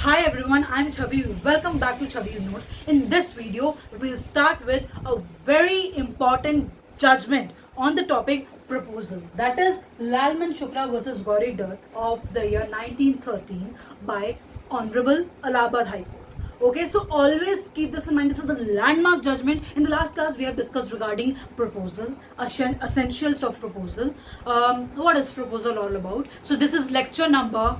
Hi everyone, I'm Chavi. Welcome back to Chavi's Notes. In this video, we'll start with a very important judgment on the topic proposal. That is Lalman Shukla versus Gauri Dutt of the year 1913 by Honorable Allahabad High Court. Okay, so always keep this in mind. This is the landmark judgment. In the last class, we have discussed regarding proposal, essentials of proposal. What is proposal all about? So this is lecture number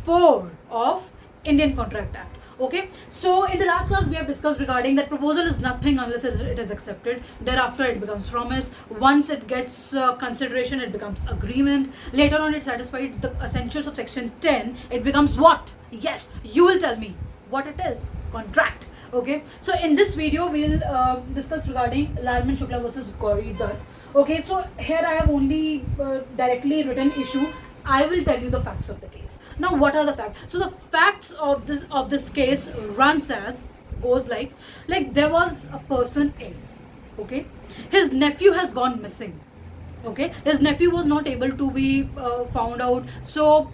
4 of Indian Contract Act. Okay, so in the last class we have discussed regarding that proposal is nothing unless it is accepted. Thereafter it becomes promise. Once it gets consideration, it becomes agreement. Later on it satisfies the essentials of section 10. It becomes what? Yes, you will tell me what it is. Contract. Okay, so in this video we'll discuss regarding Lalman Shukla versus Gauri Dutt. Okay, so here I have only directly written issue. I will tell you the facts of the case. Now, what are the facts? So the facts of this case runs as goes like there was a person A. Okay, his nephew has gone missing. Okay, his nephew was not able to be found out. So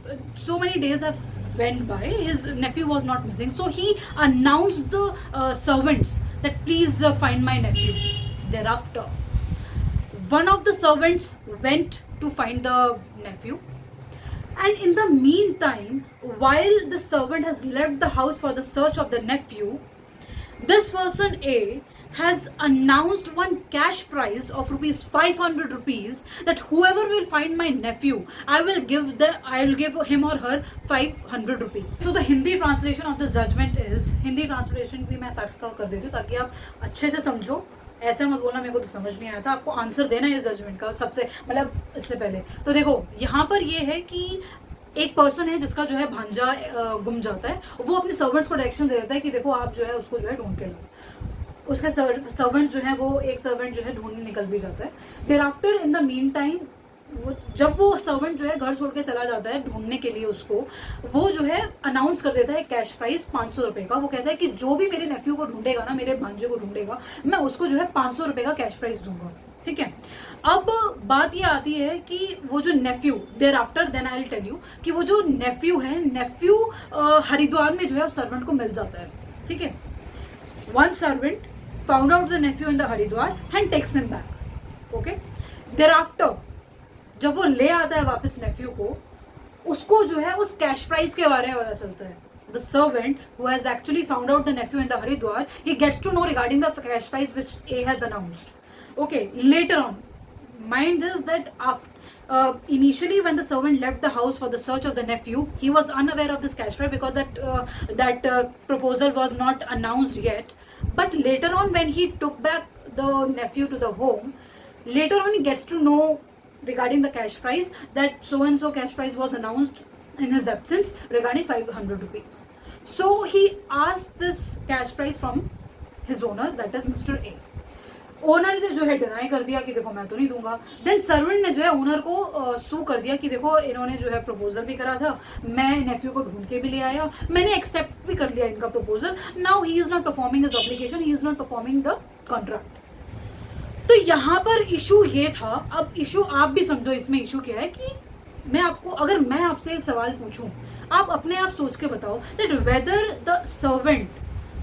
many days have went by. His nephew was not missing. So he announced the servants that please find my nephew. Thereafter, one of the servants went to find the nephew. And in the meantime, while the servant has left the house for the search of the nephew, this person A has announced one cash prize of rupees 500 rupees that whoever will find my nephew, I will give him or her 500 rupees. So the Hindi translation of this judgment is, Hindi translation भी मैं facts का कर देती हूँ ताकि आप अच्छे से समझो. ऐसे मत बोलना मेरे को तो समझ नहीं आया था. आपको आंसर देना है इस जजमेंट का सबसे मतलब इससे पहले. तो देखो यहाँ पर ये है कि एक पर्सन है जिसका जो है भांजा गुम जाता है. वो अपने सर्वेंट्स को डायरेक्शन दे देता है कि देखो आप जो है उसको जो है ढूंढ के लो. उसके सर्वेंट्स जो है वो एक सर्वेंट जो है ढूंढने निकल भी जाता है. There after in the mean time जब वो सर्वेंट जो है घर छोड़ के चला जाता है ढूंढने के लिए उसको, वो जो है अनाउंस कर देता है कैश प्राइस 500 रुपए का. वो कहता है कि जो भी मेरे नेफ्यू को ढूंढेगा ना, मेरे भांजे को ढूंढेगा, मैं उसको जो है 500 रुपए का कैश प्राइस दूंगा. ठीक है. अब बात ये आती है कि वो जो nephew there after then I will tell you कि वो जो नेफ्यू है, नेफ्यू हरिद्वार में जो है उस सर्वेंट को मिल जाता है. ठीक है. One servant found out the nephew in the Haridwar and takes him back. Okay. There after जब वो ले आता है वापस नेफ्यू को, उसको जो है उस कैश प्राइस के बारे में पता चलता है. The servant who has actually found out the nephew in the Haridwar, he gets to know regarding the cash price which A has announced. Okay, later on, mind this that after initially when the servant left the house for the search of the nephew, he was unaware of this cash price because that proposal was not announced yet. But later on when he took back the nephew to the home, later on he gets to know regarding the cash price that so and so cash price was announced in his absence regarding 500 rupees. So he asked this cash price from his owner, that is Mr. A. Owner ने जो है deny कर दिया कि देखो मैं तो नहीं दूंगा. देन सर्वेंट ने जो है ओनर को सू कर दिया कि देखो इन्होंने जो है प्रपोजल भी करा था, मैं नेफ्यू को ढूंढ के भी ले आया, मैंने एक्सेप्ट भी कर लिया इनका proposal. Now he is not performing his obligation, he is not performing the contract. तो यहाँ पर इशू ये था. अब इशू आप भी समझो इसमें इशू क्या है कि अगर मैं आपसे सवाल पूछूं, आप अपने आप सोच के बताओ that whether the servant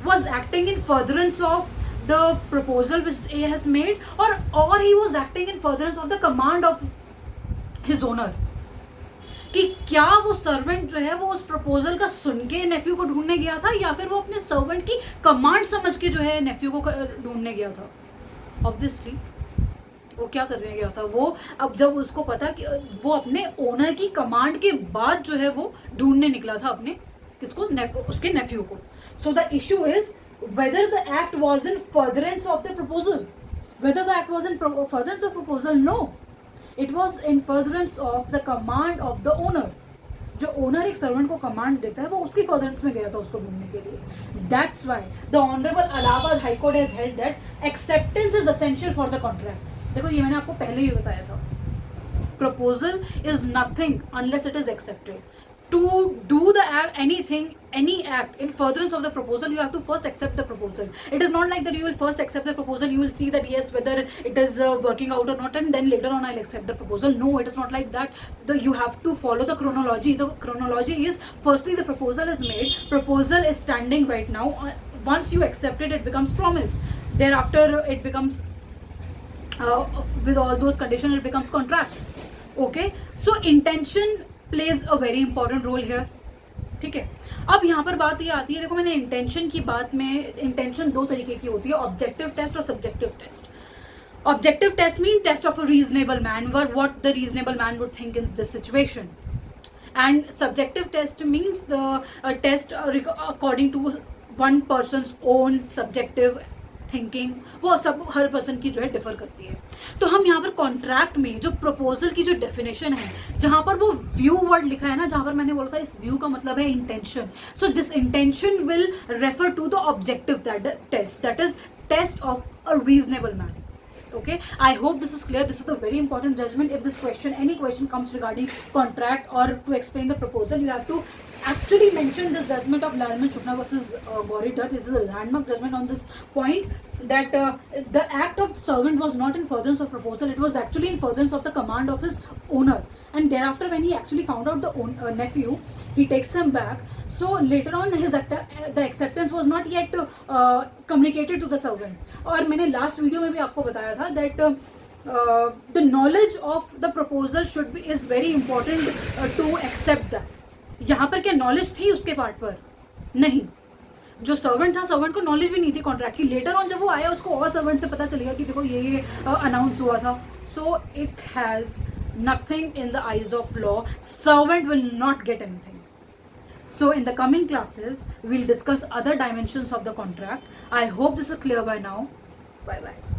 was acting in furtherance of the proposal which A has made or he was acting in furtherance of the command of his owner. कि क्या वो सर्वेंट जो है वो उस प्रपोजल का सुन के नेफ्यू को ढूंढने गया था या फिर वो अपने सर्वेंट की कमांड समझ के जो है नेफ्यू को ढूंढने गया था. ऑब्वियसली वो क्या करने गया था, वो अब जब उसको पता कि वो अपने ओनर की कमांड के बाद जो है वो ढूंढने निकला था अपने किसको, उसके नेफ्यू को. So the issue is whether the act was in furtherance of the proposal. Whether the act was in furtherance of proposal, no, it was in furtherance of the command of the owner. जो owner एक सर्वेंट को command देता है वो उसकी furtherance में गया था उसको ढूंढने के लिए. That's why the honourable Allahabad high court has held that acceptance is essential for the contract. देखो ये मैंने आपको पहले ही बताया था, proposal is nothing unless it is accepted. to do the act, anything, any act in furtherance of the proposal, you have to first accept the proposal. It is not like that you will first accept the proposal, you will see that yes, whether it is working out or not, and then later on I'll accept the proposal. No, it is not like that. You have to follow the chronology. The chronology is, firstly the proposal is made, proposal is standing right now. Once you accept it, it becomes promise. Thereafter it becomes with all those conditions, it becomes contract. Okay, so intention plays a very important role here. ठीक है, अब यहाँ पर बात ये आती है, देखो मैंने इंटेंशन की बात में, इंटेंशन दो तरीके की होती है, ऑब्जेक्टिव टेस्ट और subjective test. Objective test mean test of a reasonable man, what the reasonable man would think in this situation, and subjective test means the test according to one person's own subjective thinking, वो सब हर person की जो है differ करती है. तो हम यहाँ पर कॉन्ट्रैक्ट में जो प्रपोजल की जो डेफिनेशन है, जहाँ पर वो व्यू वर्ड लिखा है ना, जहाँ पर मैंने बोला था इस व्यू का मतलब है intention. So this intention will refer to the objective test, that is test of a reasonable man. Okay, I hope this is clear. This is a very important judgment. If this question, any question comes regarding contract or to explain the proposal, you have to actually mention this judgment of Lalman Chukla versus Gauri Dutt. This is a landmark judgment on this point, that the act of servant was not in furtherance of proposal, it was actually in furtherance of the command of his owner. And thereafter when he actually found out the nephew, he takes him back. So later on the acceptance was not yet communicated to the servant. और मैंने last video में भी आपको बताया था that the knowledge of the proposal is very important to accept that. यहाँ पर क्या नॉलेज थी उसके पार्ट पर? नहीं. जो सर्वेंट था, सर्वेंट को नॉलेज भी नहीं थी कॉन्ट्रैक्ट की. लेटर ऑन जब वो आया, उसको और सर्वेंट से पता चलेगा कि देखो ये अनाउंस हुआ था. So it has nothing in the eyes of law. Servant will not get anything. So in the coming classes, we'll discuss other dimensions of the contract. I hope this is clear by now. Bye bye.